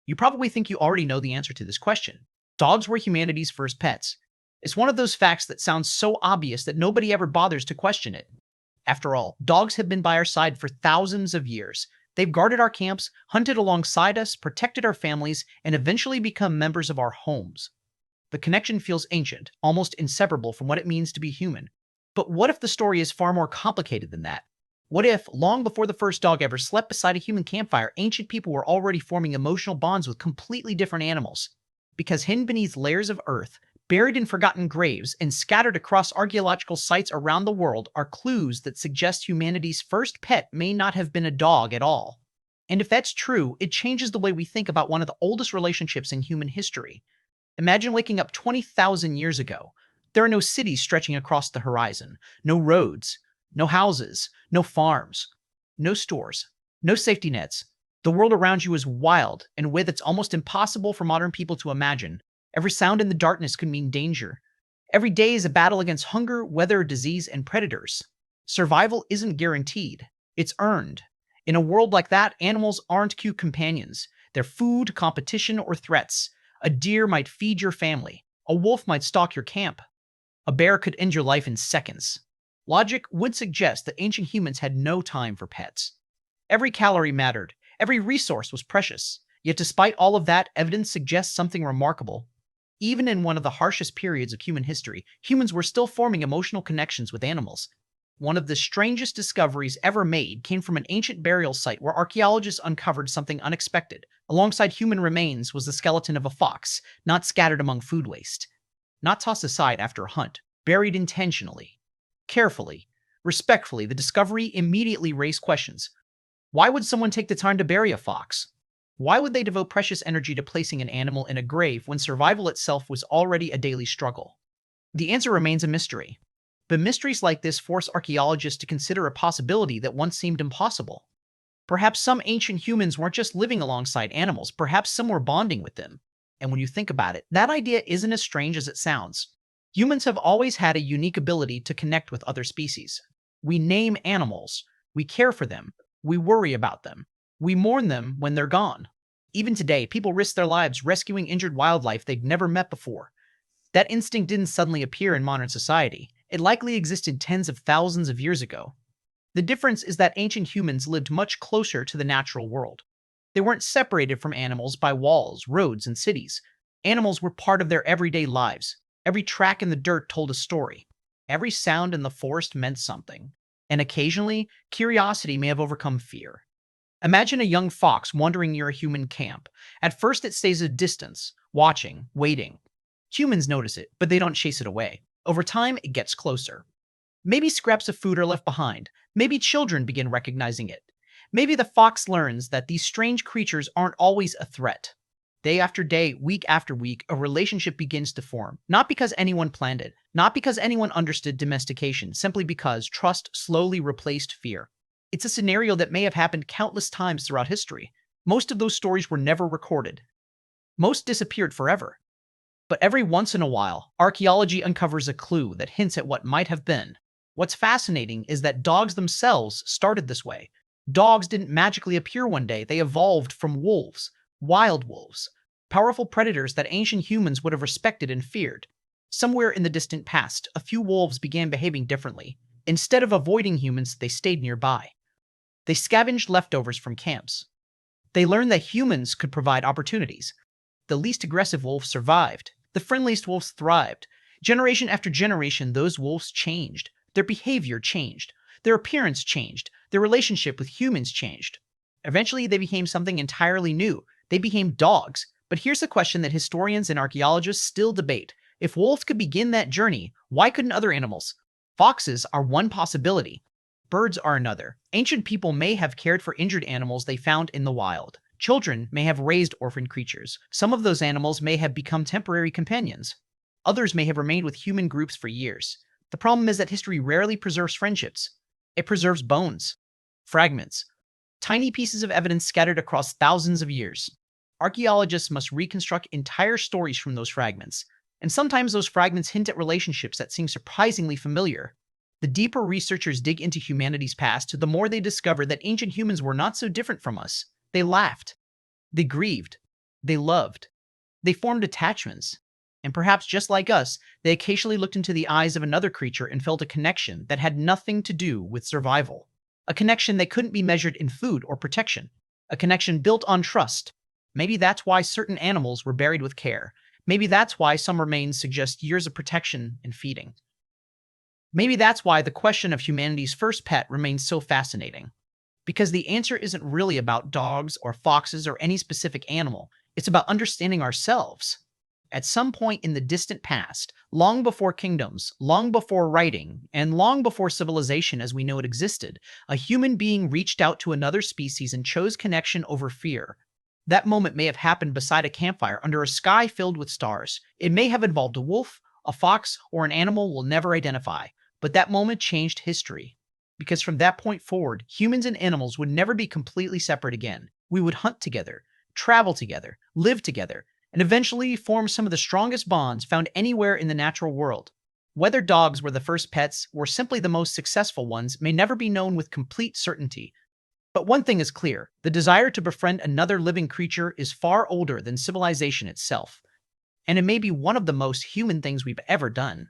You probably think you already know the answer to this question. Dogs were humanity's first pets. It's one of those facts that sounds so obvious that nobody ever bothers to question it. After all, dogs have been by our side for thousands of years. They've guarded our camps, hunted alongside us, protected our families, and eventually become members of our homes. The connection feels ancient, almost inseparable from what it means to be human. But what if the story is far more complicated than that? What if, long before the first dog ever slept beside a human campfire, ancient people were already forming emotional bonds with completely different animals? Because hidden beneath layers of earth, buried in forgotten graves, and scattered across archaeological sites around the world are clues that suggest humanity's first pet may not have been a dog at all. And if that's true, it changes the way we think about one of the oldest relationships in human history. Imagine waking up 20,000 years ago. There are no cities stretching across the horizon, no roads, no houses, no farms, no stores, no safety nets. The world around you is wild in a way that's almost impossible for modern people to imagine. Every sound in the darkness could mean danger. Every day is a battle against hunger, weather, disease, and predators. Survival isn't guaranteed. It's earned. In a world like that, animals aren't cute companions. They're food, competition, or threats. A deer might feed your family. A wolf might stalk your camp. A bear could end your life in seconds. Logic would suggest that ancient humans had no time for pets. Every calorie mattered. Every resource was precious. Yet despite all of that, evidence suggests something remarkable. Even in one of the harshest periods of human history, humans were still forming emotional connections with animals. One of the strangest discoveries ever made came from an ancient burial site where archaeologists uncovered something unexpected. Alongside human remains was the skeleton of a fox, not scattered among food waste, not tossed aside after a hunt, buried intentionally. Carefully, respectfully, the discovery immediately raised questions. Why would someone take the time to bury a fox? Why would they devote precious energy to placing an animal in a grave when survival itself was already a daily struggle? The answer remains a mystery. But mysteries like this force archaeologists to consider a possibility that once seemed impossible. Perhaps some ancient humans weren't just living alongside animals, perhaps some were bonding with them. And when you think about it, that idea isn't as strange as it sounds. Humans have always had a unique ability to connect with other species. We name animals, we care for them, we worry about them, we mourn them when they're gone. Even today, people risk their lives rescuing injured wildlife they've never met before. That instinct didn't suddenly appear in modern society. It likely existed tens of thousands of years ago. The difference is that ancient humans lived much closer to the natural world. They weren't separated from animals by walls, roads, and cities. Animals were part of their everyday lives. Every track in the dirt told a story. Every sound in the forest meant something. And occasionally, curiosity may have overcome fear. Imagine a young fox wandering near a human camp. At first it stays at a distance, watching, waiting. Humans notice it, but they don't chase it away. Over time, it gets closer. Maybe scraps of food are left behind. Maybe children begin recognizing it. Maybe the fox learns that these strange creatures aren't always a threat. Day after day, week after week, a relationship begins to form. Not because anyone planned it, not because anyone understood domestication, simply because trust slowly replaced fear. It's a scenario that may have happened countless times throughout history. Most of those stories were never recorded. Most disappeared forever. But every once in a while, archaeology uncovers a clue that hints at what might have been. What's fascinating is that dogs themselves started this way. Dogs didn't magically appear one day, they evolved from wolves, wild wolves, powerful predators that ancient humans would have respected and feared. Somewhere in the distant past, a few wolves began behaving differently. Instead of avoiding humans, they stayed nearby. They scavenged leftovers from camps. They learned that humans could provide opportunities. The least aggressive wolves survived. The friendliest wolves thrived. Generation after generation, those wolves changed. Their behavior changed. Their appearance changed. Their relationship with humans changed. Eventually, they became something entirely new. They became dogs. But here's the question that historians and archaeologists still debate. If wolves could begin that journey, why couldn't other animals? Foxes are one possibility. Birds are another. Ancient people may have cared for injured animals they found in the wild. Children may have raised orphaned creatures. Some of those animals may have become temporary companions. Others may have remained with human groups for years. The problem is that history rarely preserves friendships. It preserves bones, fragments, tiny pieces of evidence scattered across thousands of years. Archaeologists must reconstruct entire stories from those fragments, and sometimes those fragments hint at relationships that seem surprisingly familiar. The deeper researchers dig into humanity's past, the more they discover that ancient humans were not so different from us. They laughed. They grieved. They loved. They formed attachments. And perhaps just like us, they occasionally looked into the eyes of another creature and felt a connection that had nothing to do with survival. A connection that couldn't be measured in food or protection. A connection built on trust. Maybe that's why certain animals were buried with care. Maybe that's why some remains suggest years of protection and feeding. Maybe that's why the question of humanity's first pet remains so fascinating. Because the answer isn't really about dogs or foxes or any specific animal, it's about understanding ourselves. At some point in the distant past, long before kingdoms, long before writing, and long before civilization as we know it existed, a human being reached out to another species and chose connection over fear. That moment may have happened beside a campfire under a sky filled with stars. It may have involved a wolf, a fox, or an animal we'll never identify, but that moment changed history. Because from that point forward, humans and animals would never be completely separate again. We would hunt together, travel together, live together, and eventually form some of the strongest bonds found anywhere in the natural world. Whether dogs were the first pets or simply the most successful ones may never be known with complete certainty. But one thing is clear, the desire to befriend another living creature is far older than civilization itself, and it may be one of the most human things we've ever done.